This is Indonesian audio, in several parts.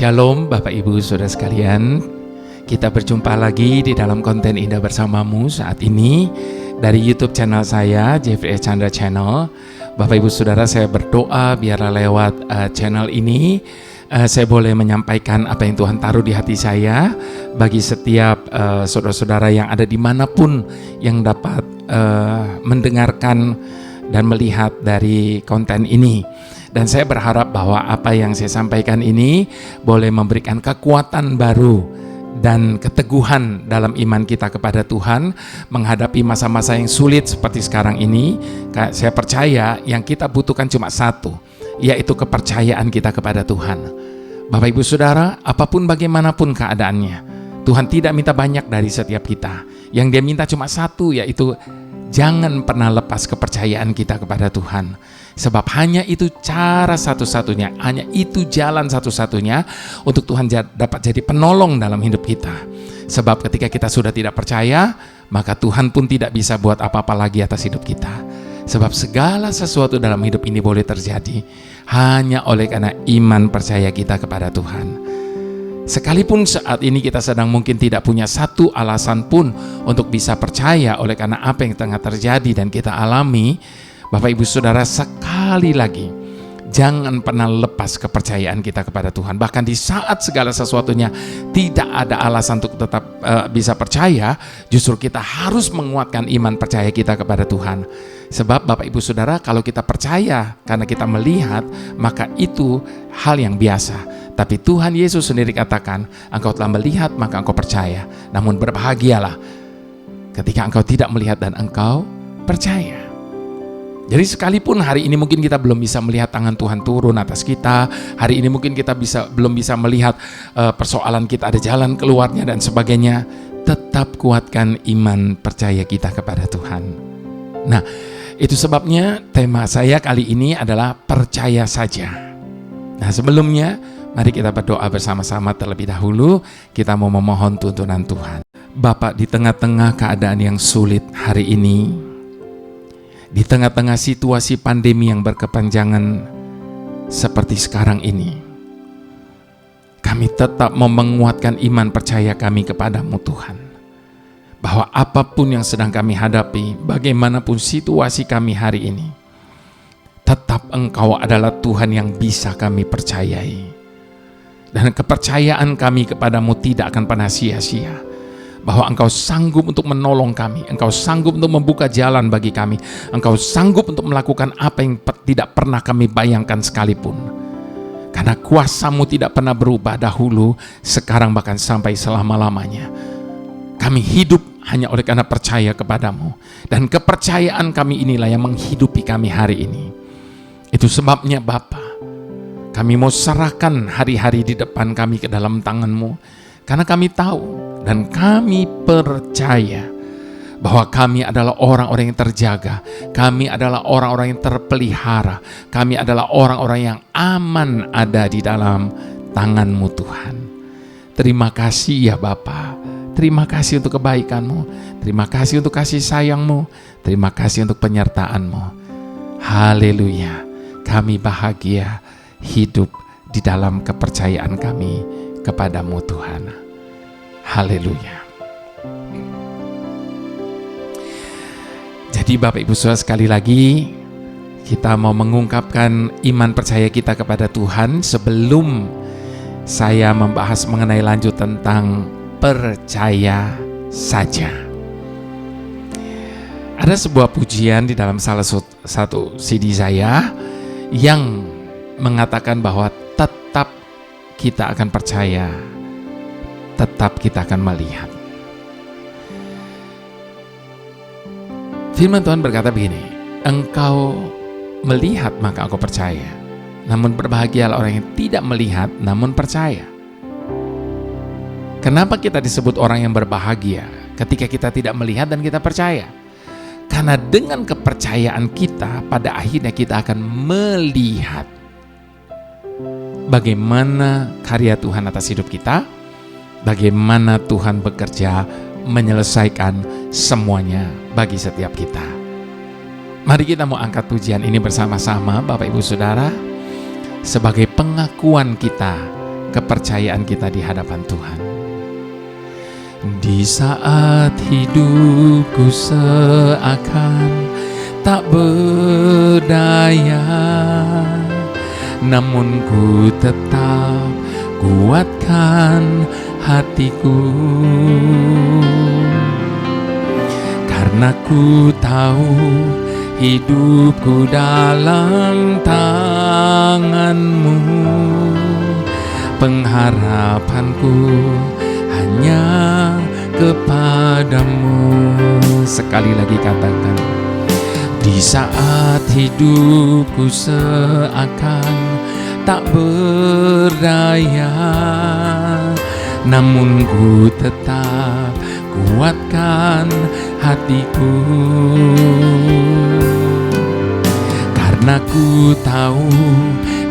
Shalom Bapak Ibu Saudara sekalian. Kita berjumpa lagi di dalam konten Indah Bersamamu saat ini dari YouTube channel saya, Jeffrey Chandra Channel. Bapak Ibu Saudara, saya berdoa biarlah lewat channel ini saya boleh menyampaikan apa yang Tuhan taruh di hati saya bagi setiap saudara-saudara yang ada dimanapun yang dapat mendengarkan dan melihat dari konten ini. Dan saya berharap bahwa apa yang saya sampaikan ini boleh memberikan kekuatan baru dan keteguhan dalam iman kita kepada Tuhan menghadapi masa-masa yang sulit seperti sekarang ini. Saya percaya yang kita butuhkan cuma satu, yaitu kepercayaan kita kepada Tuhan. Bapak Ibu Saudara, apapun bagaimanapun keadaannya, Tuhan tidak minta banyak dari setiap kita. Yang Dia minta cuma satu, yaitu jangan pernah lepas kepercayaan kita kepada Tuhan. Sebab hanya itu cara satu-satunya, hanya itu jalan satu-satunya untuk Tuhan dapat jadi penolong dalam hidup kita. Sebab ketika kita sudah tidak percaya, maka Tuhan pun tidak bisa buat apa-apa lagi atas hidup kita. Sebab segala sesuatu dalam hidup ini boleh terjadi hanya oleh karena iman percaya kita kepada Tuhan. Sekalipun saat ini kita sedang mungkin tidak punya satu alasan pun untuk bisa percaya oleh karena apa yang tengah terjadi dan kita alami, Bapak Ibu Saudara, sekali lagi jangan pernah lepas kepercayaan kita kepada Tuhan. Bahkan di saat segala sesuatunya tidak ada alasan untuk tetap bisa percaya, justru kita harus menguatkan iman percaya kita kepada Tuhan. Sebab Bapak Ibu Saudara, kalau kita percaya karena kita melihat, maka itu hal yang biasa. Tapi Tuhan Yesus sendiri katakan, engkau telah melihat maka engkau percaya. Namun berbahagialah ketika engkau tidak melihat dan engkau percaya. Jadi sekalipun hari ini mungkin kita belum bisa melihat tangan Tuhan turun atas kita, hari ini mungkin kita belum bisa melihat persoalan kita ada jalan keluarnya dan sebagainya, tetap kuatkan iman percaya kita kepada Tuhan. Nah, itu sebabnya tema saya kali ini adalah percaya saja. Nah, sebelumnya mari kita berdoa bersama-sama terlebih dahulu. Kita mau memohon tuntunan Tuhan. Bapa, di tengah-tengah keadaan yang sulit hari ini, di tengah-tengah situasi pandemi yang berkepanjangan seperti sekarang ini, kami tetap mau menguatkan iman percaya kami kepadamu Tuhan. Bahwa apapun yang sedang kami hadapi, bagaimanapun situasi kami hari ini, tetap Engkau adalah Tuhan yang bisa kami percayai. Dan kepercayaan kami kepadamu tidak akan pernah sia-sia. Bahwa Engkau sanggup untuk menolong kami, Engkau sanggup untuk membuka jalan bagi kami, Engkau sanggup untuk melakukan apa yang tidak pernah kami bayangkan sekalipun. Karena kuasa-Mu tidak pernah berubah dahulu, sekarang bahkan sampai selama-lamanya. Kami hidup hanya oleh karena percaya kepadamu. Dan kepercayaan kami inilah yang menghidupi kami hari ini. Itu sebabnya Bapa, kami mau serahkan hari-hari di depan kami ke dalam tangan-Mu. Karena kami tahu dan kami percaya bahwa kami adalah orang-orang yang terjaga, kami adalah orang-orang yang terpelihara, kami adalah orang-orang yang aman ada di dalam tangan-Mu Tuhan. Terima kasih ya Bapa, terima kasih untuk kebaikan-Mu, terima kasih untuk kasih sayang-Mu, terima kasih untuk penyertaan-Mu. Haleluya, kami bahagia hidup di dalam kepercayaan kami kepadamu Tuhan. Haleluya. Jadi Bapak Ibu Saudara, sekali lagi kita mau mengungkapkan iman percaya kita kepada Tuhan sebelum saya membahas mengenai lanjut tentang percaya saja. Ada sebuah pujian di dalam salah satu CD saya yang mengatakan bahwa tetap kita akan percaya, tetap kita akan melihat. Firman Tuhan berkata begini, engkau melihat maka engkau percaya, namun berbahagialah orang yang tidak melihat namun percaya. Kenapa kita disebut orang yang berbahagia ketika kita tidak melihat dan kita percaya? Karena dengan kepercayaan kita pada akhirnya kita akan melihat bagaimana karya Tuhan atas hidup kita, bagaimana Tuhan bekerja menyelesaikan semuanya bagi setiap kita. Mari kita mau angkat pujian ini bersama-sama Bapak Ibu Saudara, sebagai pengakuan kita kepercayaan kita di hadapan Tuhan. Di saat hidupku seakan tak berdaya, namun ku tetap kuatkan hatiku, karena ku tahu hidupku dalam tangan-Mu. Pengharapanku hanya kepadamu. Sekali lagi katakan, di saat hidupku seakan tak berdaya, namun ku tetap kuatkan hatiku, karena ku tahu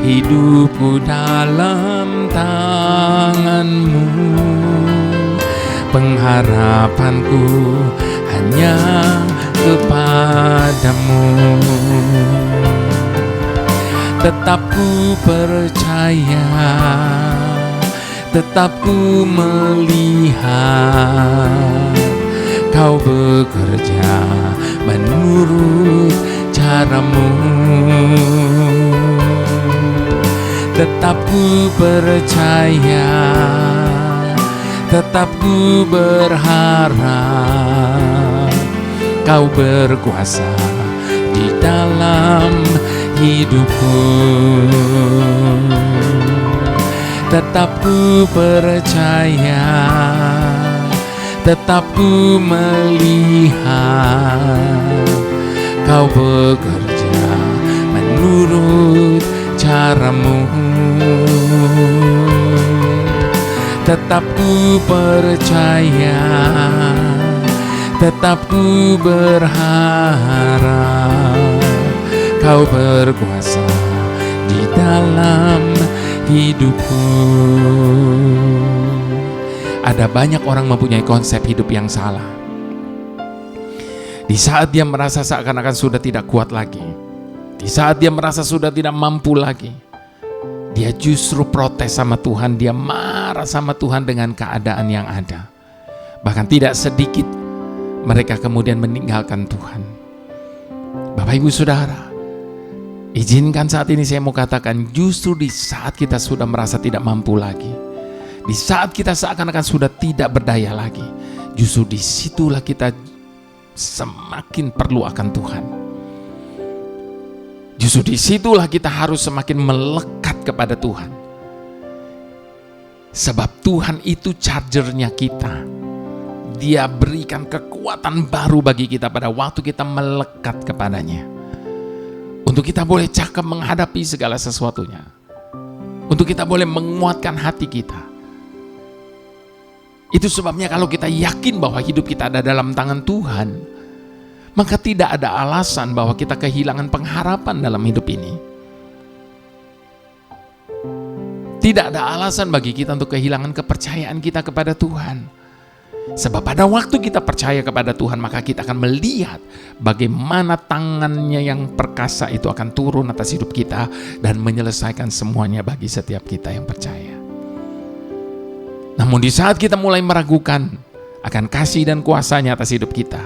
hidupku dalam tangan-Mu. Pengharapanku hanya kepadamu. Tetap ku percaya, tetap ku melihat Kau bekerja menurut cara-Mu. Tetap ku percaya, tetap ku berharap Kau berkuasa di dalam hidupku. Tetap ku percaya, tetap ku melihat Kau bekerja menurut cara-Mu. Tetap ku percaya, tetap ku berharap Kau berkuasa di dalam hidupku. Ada banyak orang mempunyai konsep hidup yang salah. Di saat dia merasa seakan-akan sudah tidak kuat lagi, di saat dia merasa sudah tidak mampu lagi, dia justru protes sama Tuhan, dia marah sama Tuhan dengan keadaan yang ada. Bahkan tidak sedikit mereka kemudian meninggalkan Tuhan. Bapak Ibu Saudara, izinkan saat ini saya mau katakan, justru di saat kita sudah merasa tidak mampu lagi, di saat kita seakan-akan sudah tidak berdaya lagi, justru disitulah kita semakin perlu akan Tuhan. Justru disitulah kita harus semakin melekat kepada Tuhan. Sebab Tuhan itu chargernya kita. Dia berikan kekuatan baru bagi kita pada waktu kita melekat kepadanya. Untuk kita boleh cakap menghadapi segala sesuatunya. Untuk kita boleh menguatkan hati kita. Itu sebabnya kalau kita yakin bahwa hidup kita ada dalam tangan Tuhan, maka tidak ada alasan bahwa kita kehilangan pengharapan dalam hidup ini. Tidak ada alasan bagi kita untuk kehilangan kepercayaan kita kepada Tuhan. Sebab pada waktu kita percaya kepada Tuhan, maka kita akan melihat bagaimana tangannya yang perkasa itu akan turun atas hidup kita dan menyelesaikan semuanya bagi setiap kita yang percaya. Namun di saat kita mulai meragukan akan kasih dan kuasanya atas hidup kita,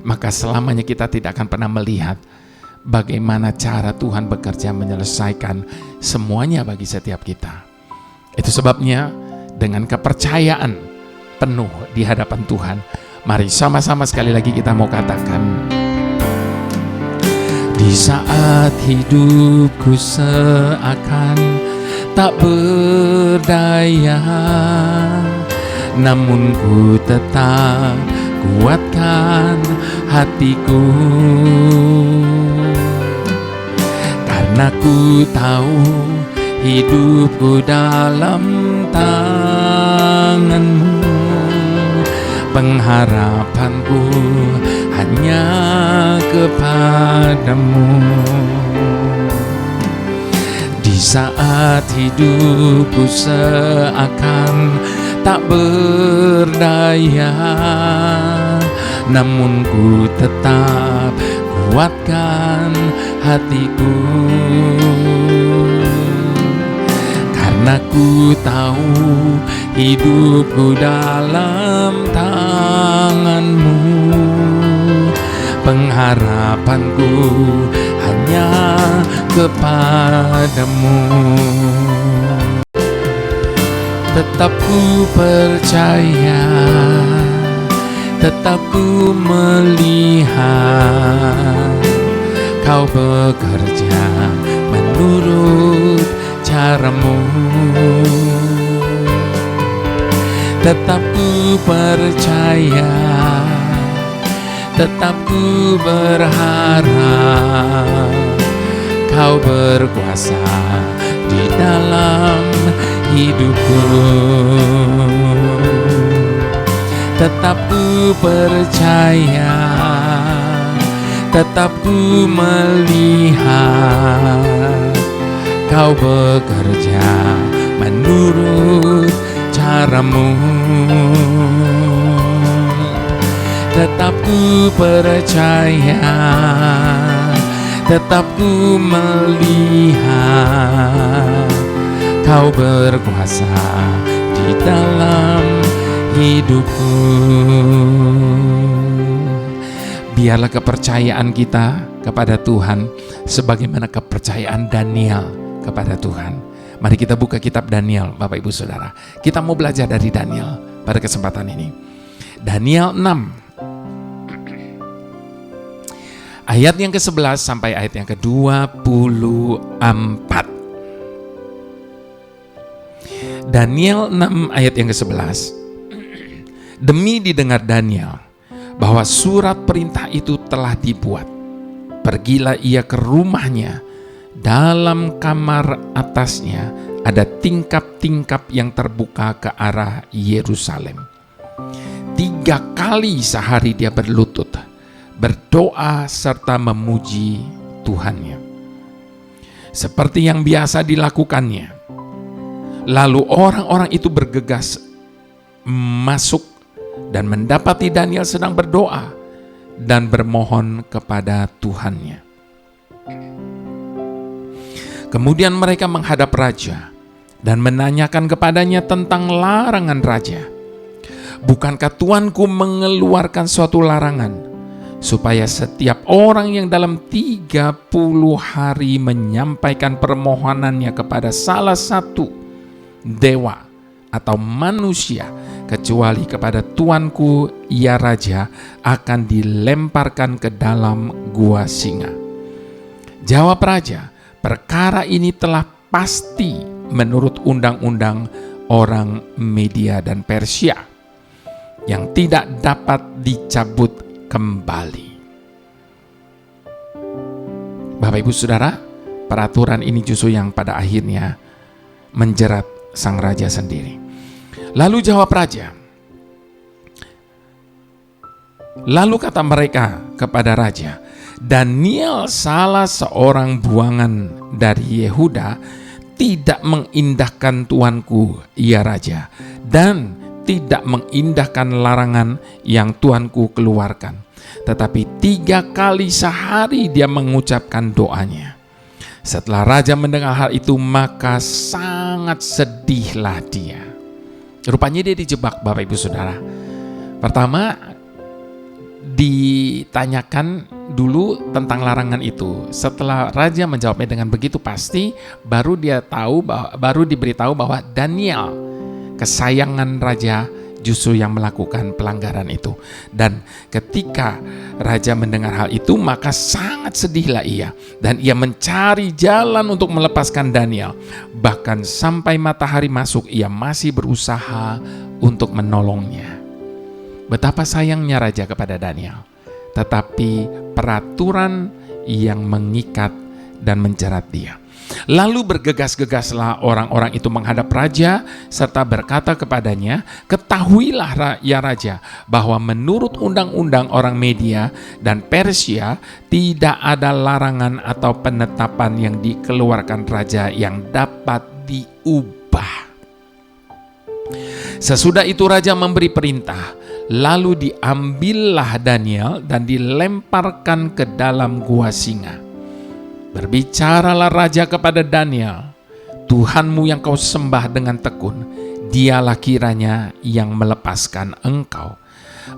maka selamanya kita tidak akan pernah melihat bagaimana cara Tuhan bekerja menyelesaikan semuanya bagi setiap kita. Itu sebabnya dengan kepercayaan penuh di hadapan Tuhan, mari sama-sama sekali lagi kita mau katakan, di saat hidupku seakan tak berdaya, namun ku tetap kuatkan hatiku, karena ku tahu hidupku dalam tangan-Mu. Pengharapanku hanya kepadamu. Di saat hidupku seakan tak berdaya, namun ku tetap kuatkan hatiku, karena karena ku tahu hidupku dalam tangan-Mu. Pengharapanku hanya kepadamu. Tetap ku percaya, tetap ku melihat Kau bekerja menurut cara-Mu. Tetap ku percaya, tetap ku berharap Kau berkuasa di dalam hidupku. Tetap ku percaya, tetap ku melihat Kau bekerja menurut cara-Mu. Tetap ku percaya, tetap ku melihat Kau berkuasa di dalam hidupku. Biarlah kepercayaan kita kepada Tuhan sebagaimana kepercayaan Daniel kepada Tuhan. Mari kita buka kitab Daniel, Bapak Ibu Saudara. Kita mau belajar dari Daniel pada kesempatan ini. Daniel 6 ayat yang ke-11 sampai ayat yang ke-24. Daniel 6 ayat yang ke-11. Demi didengar Daniel bahwa surat perintah itu telah dibuat, pergilah ia ke rumahnya. Dalam kamar atasnya ada tingkap-tingkap yang terbuka ke arah Yerusalem. 3 kali sehari dia berlutut, berdoa serta memuji Tuhannya, seperti yang biasa dilakukannya. Lalu orang-orang itu bergegas masuk dan mendapati Daniel sedang berdoa dan bermohon kepada Tuhannya. Kemudian mereka menghadap raja dan menanyakan kepadanya tentang larangan raja. Bukankah tuanku mengeluarkan suatu larangan supaya setiap orang yang dalam 30 hari menyampaikan permohonannya kepada salah satu dewa atau manusia kecuali kepada tuanku ya raja akan dilemparkan ke dalam gua singa? Jawab raja, perkara ini telah pasti menurut undang-undang orang Media dan Persia yang tidak dapat dicabut kembali. Bapak Ibu Saudara, peraturan ini justru yang pada akhirnya menjerat sang raja sendiri. Lalu jawab raja. Lalu kata mereka kepada raja, Daniel salah seorang buangan dari Yehuda tidak mengindahkan tuanku ya raja, dan tidak mengindahkan larangan yang tuanku keluarkan. Tetapi 3 kali sehari dia mengucapkan doanya. Setelah raja mendengar hal itu, maka sangat sedihlah dia. Rupanya dia dijebak, Bapak Ibu Saudara. Pertama, ditanyakan dulu tentang larangan itu. Setelah raja menjawabnya dengan begitu pasti, baru diberitahu bahwa Daniel, kesayangan raja, justru yang melakukan pelanggaran itu. Dan ketika raja mendengar hal itu, maka sangat sedihlah ia, dan ia mencari jalan untuk melepaskan Daniel. Bahkan sampai matahari masuk, ia masih berusaha untuk menolongnya. Betapa sayangnya raja kepada Daniel, tetapi peraturan yang mengikat dan menjerat dia. Lalu bergegas-gegaslah orang-orang itu menghadap raja serta berkata kepadanya, ketahuilah ya raja, bahwa menurut undang-undang orang Media dan Persia tidak ada larangan atau penetapan yang dikeluarkan raja yang dapat diubah. Sesudah itu raja memberi perintah, lalu diambillah Daniel dan dilemparkan ke dalam gua singa. Berbicaralah raja kepada Daniel, Tuhanmu yang kau sembah dengan tekun, dialah kiranya yang melepaskan engkau.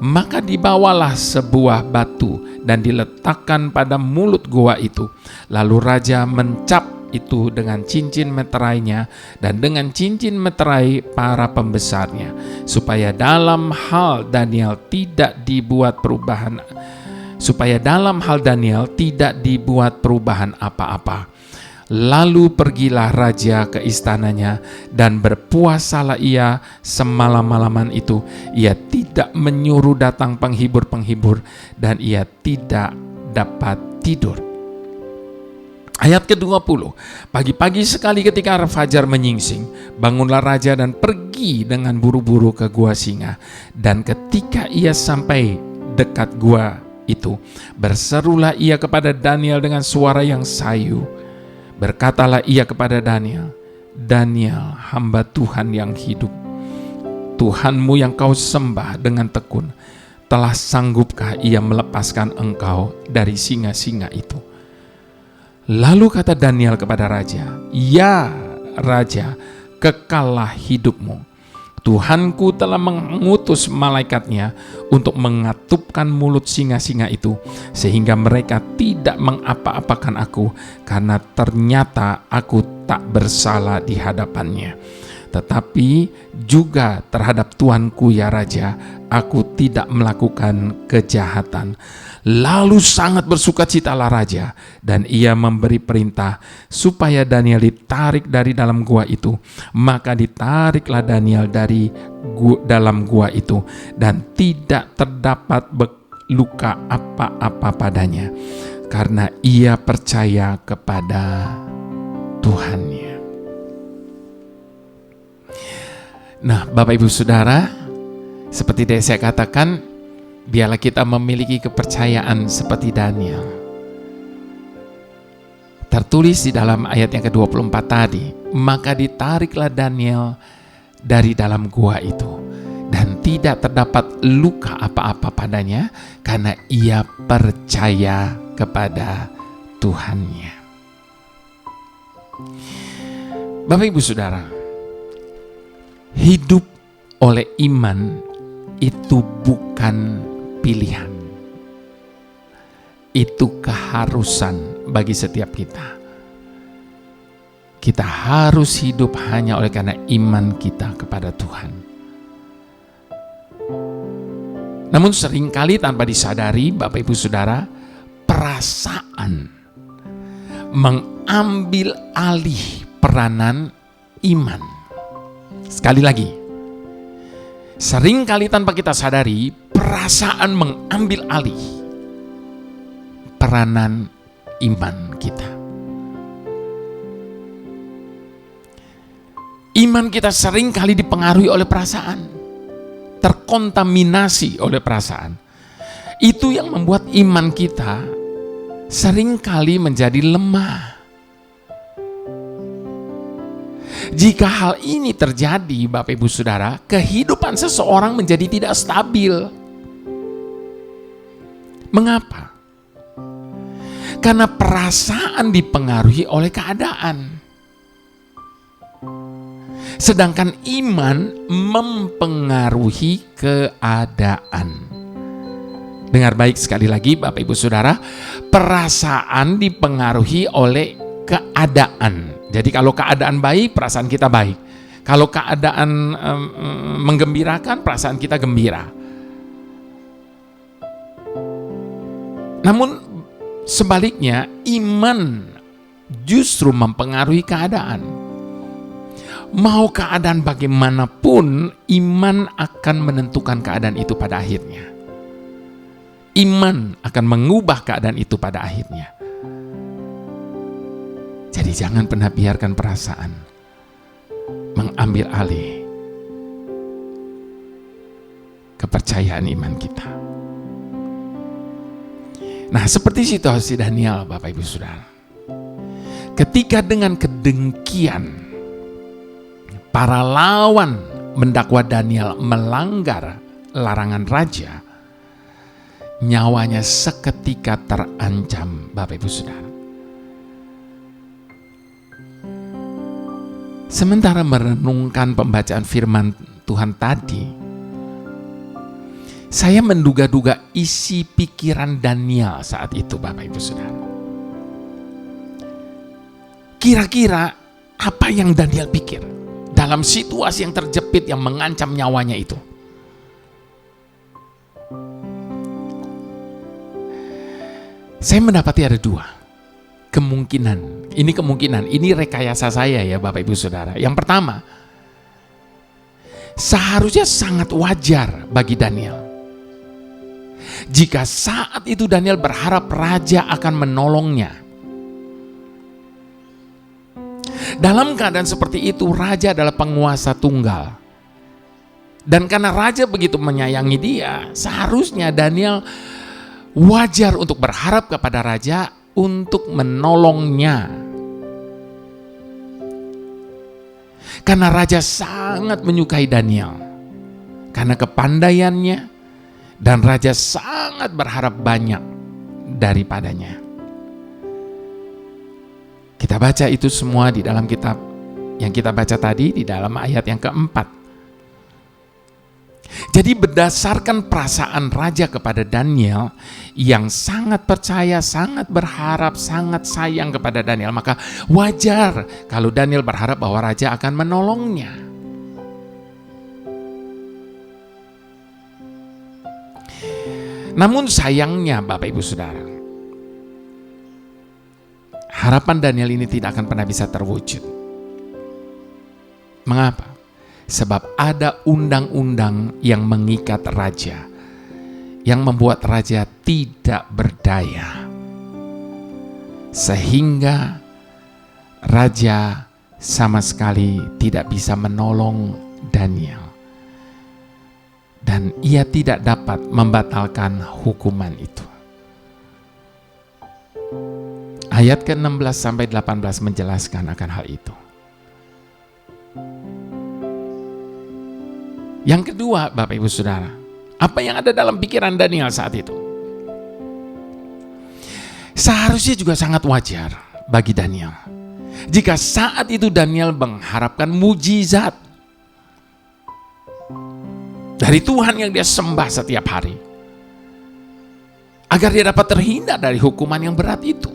Maka dibawalah sebuah batu dan diletakkan pada mulut gua itu. Lalu raja mencap itu dengan cincin meterainya dan dengan cincin meterai para pembesarnya, supaya dalam hal Daniel tidak dibuat perubahan apa-apa. Lalu pergilah raja ke istananya dan berpuasalah ia semalam-malaman itu. Ia tidak menyuruh datang penghibur-penghibur dan ia tidak dapat tidur. Ayat ke-20, pagi-pagi sekali ketika fajar menyingsing, bangunlah raja dan pergi dengan buru-buru ke gua singa. Dan ketika ia sampai dekat gua itu, berserulah ia kepada Daniel dengan suara yang sayu. Berkatalah ia kepada Daniel, Daniel, hamba Tuhan yang hidup, Tuhanmu yang kau sembah dengan tekun, telah sanggupkah ia melepaskan engkau dari singa-singa itu? Lalu kata Daniel kepada raja, ya raja, kekallah hidupmu. Tuhanku telah mengutus malaikatnya untuk mengatupkan mulut singa-singa itu, sehingga mereka tidak mengapa-apakan aku, karena ternyata aku tak bersalah di hadapannya. Tetapi juga terhadap Tuanku ya Raja, aku tidak melakukan kejahatan. Lalu sangat bersukacitalah raja, dan ia memberi perintah supaya Daniel ditarik dari dalam gua itu. Maka ditariklah Daniel dari dalam gua itu, dan tidak terdapat luka apa-apa padanya, karena ia percaya kepada Tuhannya. Nah, Bapak Ibu Saudara, seperti yang saya katakan, biarlah kita memiliki kepercayaan seperti Daniel. Tertulis di dalam ayat yang ke-24 tadi, maka ditariklah Daniel dari dalam gua itu, dan tidak terdapat luka apa-apa padanya, karena ia percaya kepada Tuhannya. Bapak Ibu Saudara, hidup oleh iman itu bukan pilihan, itu keharusan bagi setiap kita. Kita harus hidup hanya oleh karena iman kita kepada Tuhan. Namun seringkali tanpa disadari, Bapak Ibu Saudara, perasaan mengambil alih peranan iman. Sekali lagi, seringkali tanpa kita sadari, perasaan mengambil alih peranan iman kita. Iman kita seringkali dipengaruhi oleh perasaan, terkontaminasi oleh perasaan. Itu yang membuat iman kita seringkali menjadi lemah. Jika hal ini terjadi, Bapak Ibu Saudara, kehidupan seseorang menjadi tidak stabil. Mengapa? Karena perasaan dipengaruhi oleh keadaan, sedangkan iman mempengaruhi keadaan. Dengar baik sekali lagi, Bapak Ibu Saudara, perasaan dipengaruhi oleh keadaan. Jadi kalau keadaan baik, perasaan kita baik. Kalau keadaan menggembirakan, perasaan kita gembira. Namun sebaliknya, iman justru mempengaruhi keadaan. Mau keadaan bagaimanapun, iman akan menentukan keadaan itu pada akhirnya. Iman akan mengubah keadaan itu pada akhirnya. Jadi jangan pernah biarkan perasaan mengambil alih kepercayaan iman kita. Nah, seperti situasi Daniel, Bapak Ibu Saudara. Ketika dengan kedengkian para lawan mendakwa Daniel melanggar larangan raja, nyawanya seketika terancam, Bapak Ibu Saudara. Sementara merenungkan pembacaan firman Tuhan tadi, saya menduga-duga isi pikiran Daniel saat itu, Bapak Ibu Saudara. Kira-kira apa yang Daniel pikir dalam situasi yang terjepit yang mengancam nyawanya itu? Saya mendapati ada dua kemungkinan. Ini rekayasa saya ya Bapak Ibu Saudara. Yang pertama, seharusnya sangat wajar bagi Daniel jika saat itu Daniel berharap raja akan menolongnya. Dalam keadaan seperti itu, raja adalah penguasa tunggal. Dan karena raja begitu menyayangi dia, seharusnya Daniel wajar untuk berharap kepada raja untuk menolongnya. Karena raja sangat menyukai Daniel karena kepandaiannya, dan raja sangat berharap banyak daripadanya. Kita baca itu semua di dalam kitab yang kita baca tadi, di dalam ayat yang keempat. Jadi berdasarkan perasaan raja kepada Daniel yang sangat percaya, sangat berharap, sangat sayang kepada Daniel, maka wajar kalau Daniel berharap bahwa raja akan menolongnya. Namun sayangnya Bapak Ibu Saudara, harapan Daniel ini tidak akan pernah bisa terwujud. Mengapa? Sebab ada undang-undang yang mengikat raja, yang membuat raja tidak berdaya, sehingga raja sama sekali tidak bisa menolong Daniel, dan ia tidak dapat membatalkan hukuman itu. Ayat ke-16 sampai 18 menjelaskan akan hal itu. Yang kedua, Bapak Ibu Saudara, apa yang ada dalam pikiran Daniel saat itu? Seharusnya juga sangat wajar bagi Daniel jika saat itu Daniel mengharapkan mujizat dari Tuhan yang dia sembah setiap hari, agar dia dapat terhindar dari hukuman yang berat itu.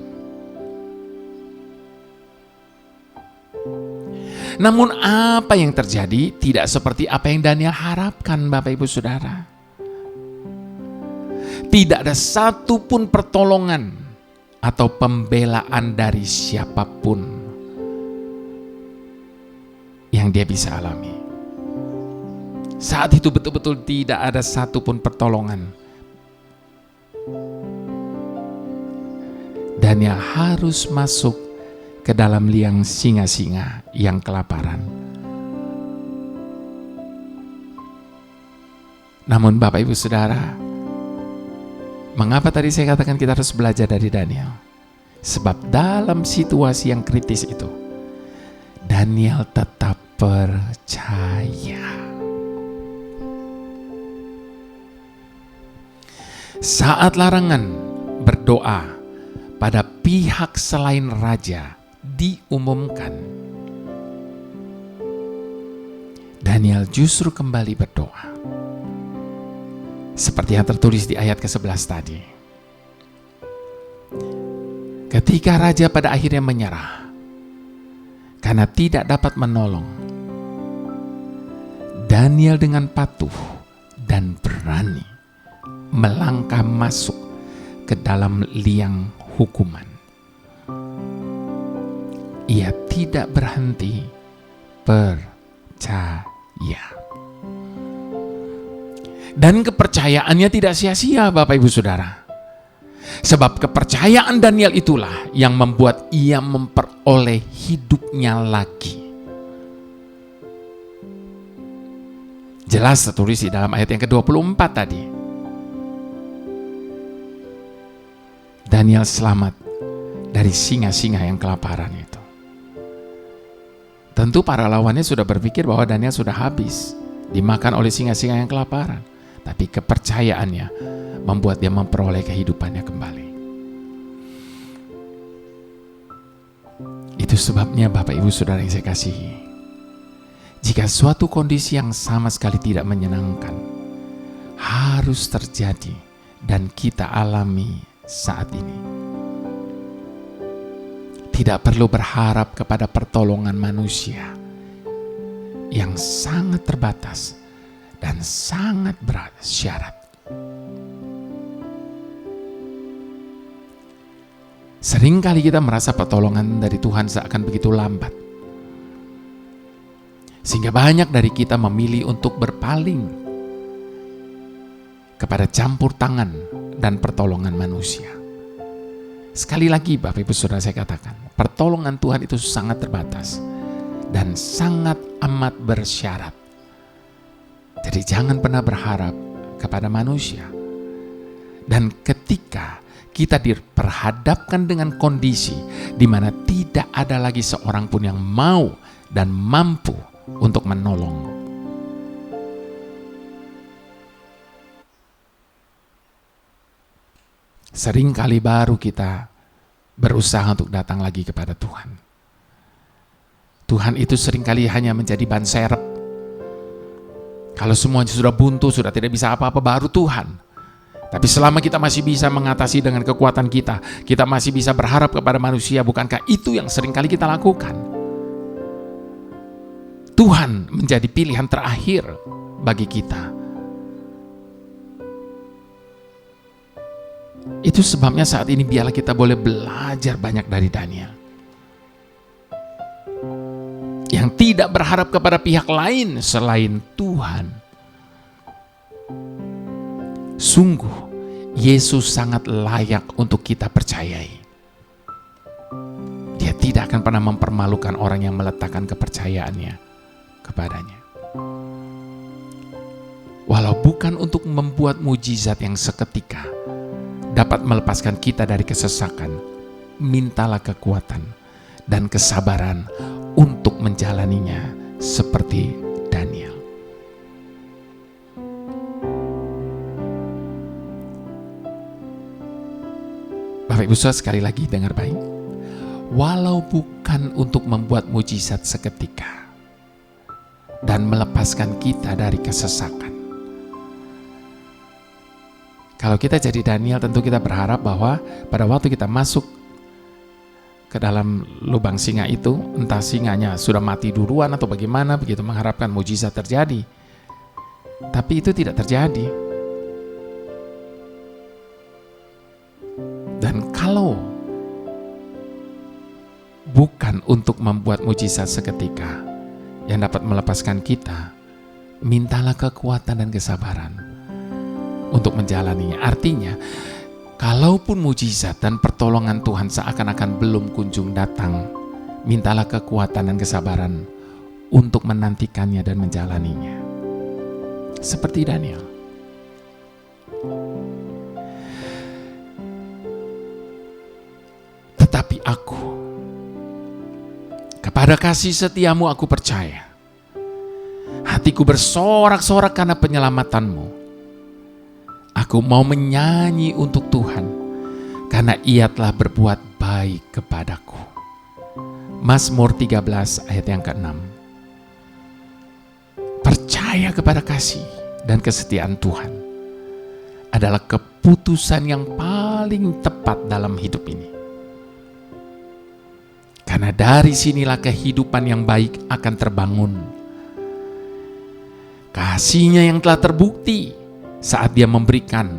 Namun apa yang terjadi tidak seperti apa yang Daniel harapkan, Bapak Ibu Saudara. Tidak ada satupun pertolongan atau pembelaan dari siapapun yang dia bisa alami. Saat itu betul-betul tidak ada satupun pertolongan. Daniel harus masuk ke dalam liang singa-singa yang kelaparan. Namun Bapak Ibu Saudara, mengapa tadi saya katakan kita harus belajar dari Daniel? Sebab dalam situasi yang kritis itu, Daniel tetap percaya. Saat larangan berdoa pada pihak selain raja diumumkan, Daniel justru kembali berdoa. Seperti yang tertulis di ayat ke-11 tadi. Ketika raja pada akhirnya menyerah karena tidak dapat menolong, Daniel dengan patuh dan berani melangkah masuk ke dalam liang hukuman. Ia tidak berhenti percaya. Dan kepercayaannya tidak sia-sia, Bapak Ibu Saudara. Sebab kepercayaan Daniel itulah yang membuat ia memperoleh hidupnya lagi. Jelas tertulis di dalam ayat yang ke-24 tadi. Daniel selamat dari singa-singa yang kelaparan itu. Tentu para lawannya sudah berpikir bahwa Daniel sudah habis dimakan oleh singa-singa yang kelaparan. Tapi kepercayaannya membuat dia memperoleh kehidupannya kembali. Itu sebabnya Bapak Ibu Saudara yang saya kasihi, Jika suatu kondisi yang sama sekali tidak menyenangkan harus terjadi dan kita alami saat ini, tidak perlu berharap kepada pertolongan manusia yang sangat terbatas dan sangat bersyarat. Seringkali kita merasa pertolongan dari Tuhan seakan begitu lambat, sehingga banyak dari kita memilih untuk berpaling kepada campur tangan dan pertolongan manusia. Sekali lagi Bapak Ibu Saudara, saya katakan, pertolongan Tuhan itu sangat terbatas dan sangat amat bersyarat. Jadi jangan pernah berharap kepada manusia. Dan ketika kita diperhadapkan dengan kondisi di mana tidak ada lagi seorang pun yang mau dan mampu untuk menolong, seringkali baru kita berusaha untuk datang lagi kepada Tuhan. Tuhan itu seringkali hanya menjadi ban serep. Kalau semuanya sudah buntu, sudah tidak bisa apa-apa, baru Tuhan. Tapi selama kita masih bisa mengatasi dengan kekuatan kita masih bisa berharap kepada manusia. Bukankah itu yang seringkali kita lakukan? Tuhan menjadi pilihan terakhir bagi kita. Itu sebabnya saat ini biarlah kita boleh belajar banyak dari Daniel, yang tidak berharap kepada pihak lain selain Tuhan. Sungguh, Yesus sangat layak untuk kita percayai. Dia tidak akan pernah mempermalukan orang yang meletakkan kepercayaannya kepadanya. Walau bukan untuk membuat mujizat yang seketika dapat melepaskan kita dari kesesakan, mintalah kekuatan dan kesabaran untuk menjalaninya seperti Daniel. Bapak Ibu Saudara, sekali lagi dengar baik. Walau bukan untuk membuat mujizat seketika dan melepaskan kita dari kesesakan. Kalau kita jadi Daniel, tentu kita berharap bahwa pada waktu kita masuk ke dalam lubang singa itu, entah singanya sudah mati duluan atau bagaimana, begitu mengharapkan mujizat terjadi. Tapi itu tidak terjadi. Dan kalau bukan untuk membuat mujizat seketika yang dapat melepaskan kita, mintalah kekuatan dan kesabaran untuk menjalaninya. Artinya, kalaupun mujizat dan pertolongan Tuhan seakan-akan belum kunjung datang, mintalah kekuatan dan kesabaran untuk menantikannya dan menjalaninya. Seperti Daniel. Tetapi aku, kepada kasih setiamu aku percaya. Hatiku bersorak-sorak karena penyelamatanmu. Aku mau menyanyi untuk Tuhan, karena Ia telah berbuat baik kepadaku. Mazmur 13 ayat yang ke-6. Percaya kepada kasih dan kesetiaan Tuhan adalah keputusan yang paling tepat dalam hidup ini. Karena dari sinilah kehidupan yang baik akan terbangun. Kasih-Nya yang telah terbukti saat Dia memberikan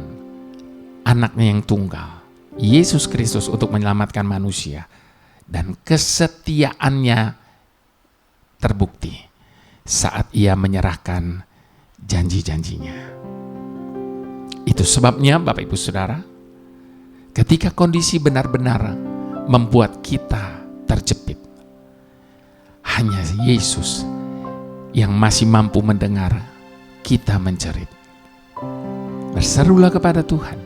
anaknya yang tunggal, Yesus Kristus, untuk menyelamatkan manusia. Dan kesetiaannya terbukti saat Ia menyerahkan janji-janjinya. Itu sebabnya Bapak Ibu Saudara, ketika kondisi benar-benar membuat kita terjepit, hanya Yesus yang masih mampu mendengar kita menjerit. Berserulah kepada Tuhan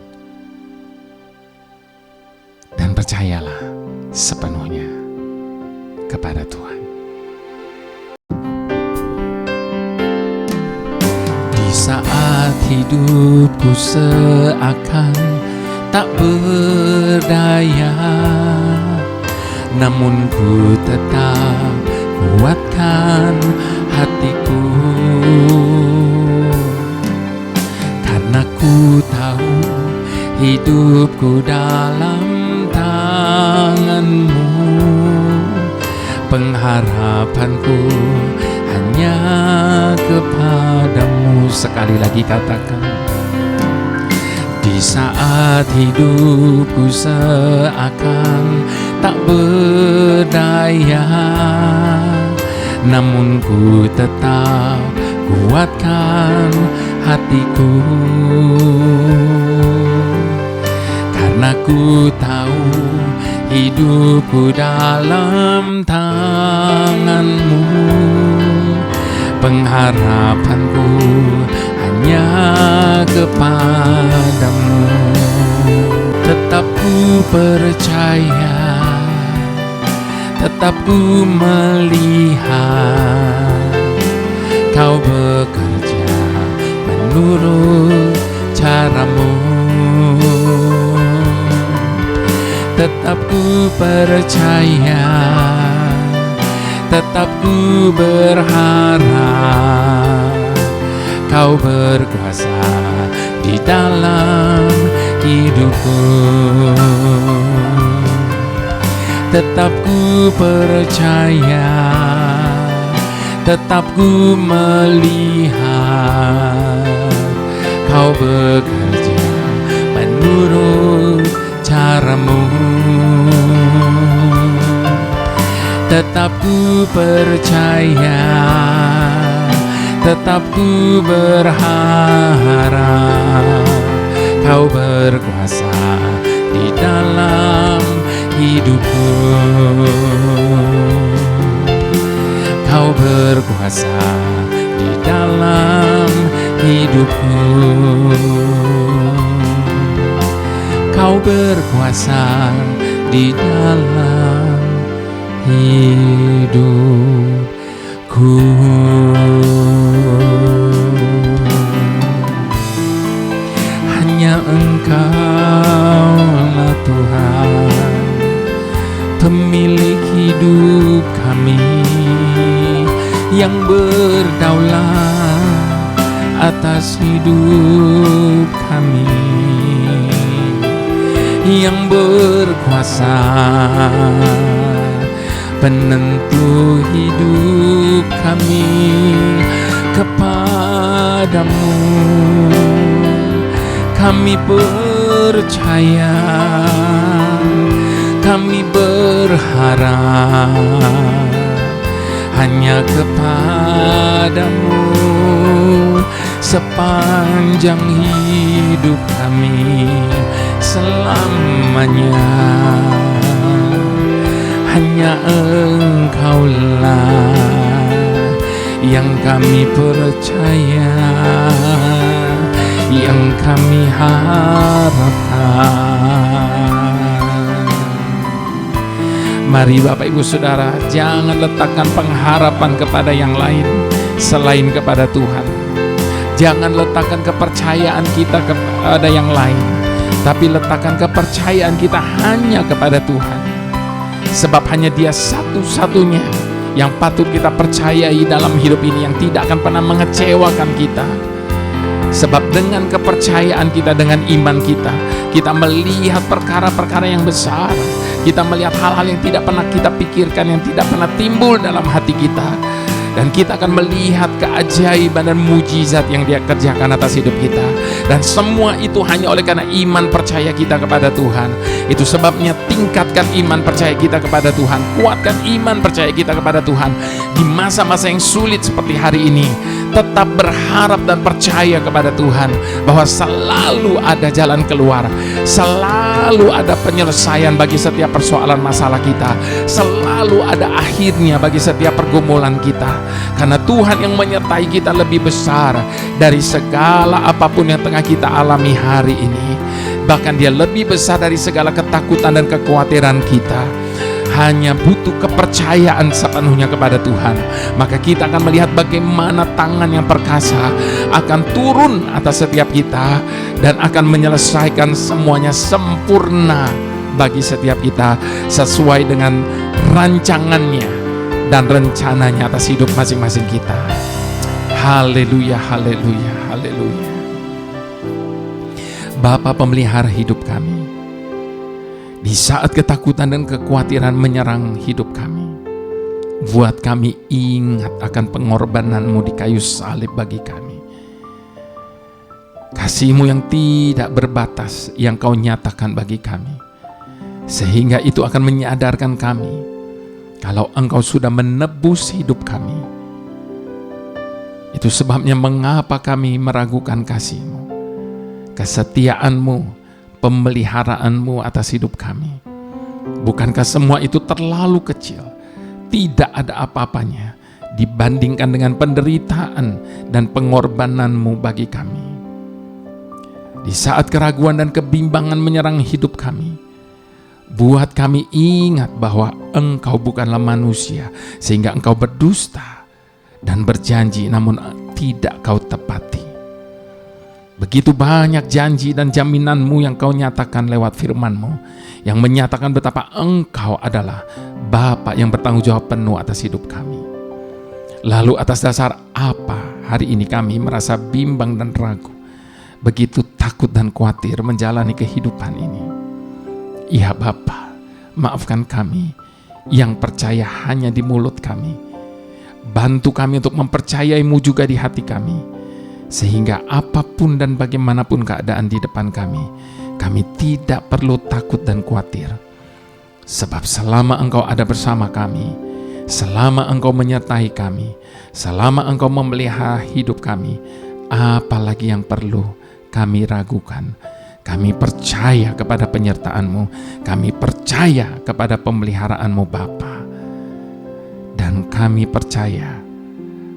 dan percayalah sepenuhnya kepada Tuhan. Di saat hidupku seakan tak berdaya, namun ku tetap kuatkan hatiku, karena ku tahu hidupku dalam tangan-Mu. Pengharapanku hanya kepadamu. Sekali lagi katakan, di saat hidupku seakan tak berdaya, namun ku tetap kuatkan hatiku, karena ku tahu hidupku dalam tangan-Mu. Pengharapanku hanya kepadamu. Tetap ku percaya, tetap ku melihat Kau bekerja menurut cara-Mu. Tetap ku percaya, tetap ku berharap Kau berkuasa di dalam hidupku. Tetap ku percaya, tetap ku melihat Kau bekerja menurut cara-Mu. Tetap ku percaya, tetap ku berharap Kau berkuasa di dalam hidupku. Kau berkuasa di dalam hidupku. Kau berkuasa di dalam hidupku. Hanya Engkaulah Tuhan, pemilik hidup kami, yang berdaulat atas hidup kami, yang berkuasa penentu hidup kami. Kepadamu kami percaya, kami berharap hanya kepadamu sepanjang hidup kami selamanya. Hanya Engkaulah yang kami percaya, yang kami harapkan. Mari Bapak Ibu Saudara, jangan letakkan pengharapan kepada yang lain selain kepada Tuhan. Jangan letakkan kepercayaan kita kepada yang lain, tapi letakkan kepercayaan kita hanya kepada Tuhan. Sebab hanya Dia satu-satunya yang patut kita percayai dalam hidup ini, yang tidak akan pernah mengecewakan kita. Sebab dengan kepercayaan kita, dengan iman kita, kita melihat perkara-perkara yang besar. Kita melihat hal-hal yang tidak pernah kita pikirkan, yang tidak pernah timbul dalam hati kita. Dan kita akan melihat keajaiban dan mujizat yang Dia kerjakan atas hidup kita. Dan semua itu hanya oleh karena iman percaya kita kepada Tuhan. Itu sebabnya tingkatkan iman percaya kita kepada Tuhan. Kuatkan iman percaya kita kepada Tuhan. Di masa-masa yang sulit seperti hari ini, tetap berharap dan percaya kepada Tuhan bahwa selalu ada jalan keluar, selalu ada penyelesaian bagi setiap persoalan masalah kita, selalu ada akhirnya bagi setiap pergumulan kita. Karena Tuhan yang menyertai kita lebih besar dari segala apapun yang tengah kita alami hari ini. Bahkan Dia lebih besar dari segala ketakutan dan kekhawatiran kita. Hanya butuh kepercayaan sepenuhnya kepada Tuhan. Maka kita akan melihat bagaimana tangan yang perkasa akan turun atas setiap kita dan akan menyelesaikan semuanya sempurna bagi setiap kita sesuai dengan rancangannya dan rencananya atas hidup masing-masing kita. Haleluya, haleluya, haleluya. Bapa pemelihara hidup kami, di saat ketakutan dan kekhawatiran menyerang hidup kami, buat kami ingat akan pengorbanan-Mu di kayu salib bagi kami. Kasih-Mu yang tidak berbatas yang Kau nyatakan bagi kami, sehingga itu akan menyadarkan kami kalau Engkau sudah menebus hidup kami. Itu sebabnya mengapa kami meragukan kasih-Mu, kesetiaan-Mu, pemeliharaanmu atas hidup kami. Bukankah semua itu terlalu kecil, tidak ada apa-apanya dibandingkan dengan penderitaan dan pengorbananmu bagi kami. Di saat keraguan dan kebimbangan menyerang hidup kami, buat kami ingat bahwa Engkau bukanlah manusia sehingga Engkau berdusta dan berjanji namun tidak Kau tepati. Begitu banyak janji dan jaminan-Mu yang Kau nyatakan lewat firman-Mu, yang menyatakan betapa Engkau adalah Bapa yang bertanggung jawab penuh atas hidup kami. Lalu atas dasar apa hari ini kami merasa bimbang dan ragu, begitu takut dan khawatir menjalani kehidupan ini? Ya Bapa, maafkan kami yang percaya hanya di mulut kami. Bantu kami untuk mempercayai-Mu juga di hati kami, sehingga apapun dan bagaimanapun keadaan di depan kami tidak perlu takut dan khawatir. Sebab selama Engkau ada bersama kami, selama Engkau menyertai kami, selama Engkau memelihara hidup kami, apalagi yang perlu kami ragukan. Kami percaya kepada penyertaan-Mu, kami percaya kepada pemeliharaan-Mu Bapa, dan kami percaya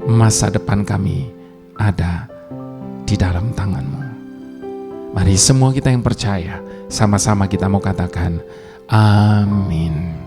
masa depan kami ada di dalam tangan-Mu. Mari semua kita yang percaya, sama-sama kita mau katakan amin.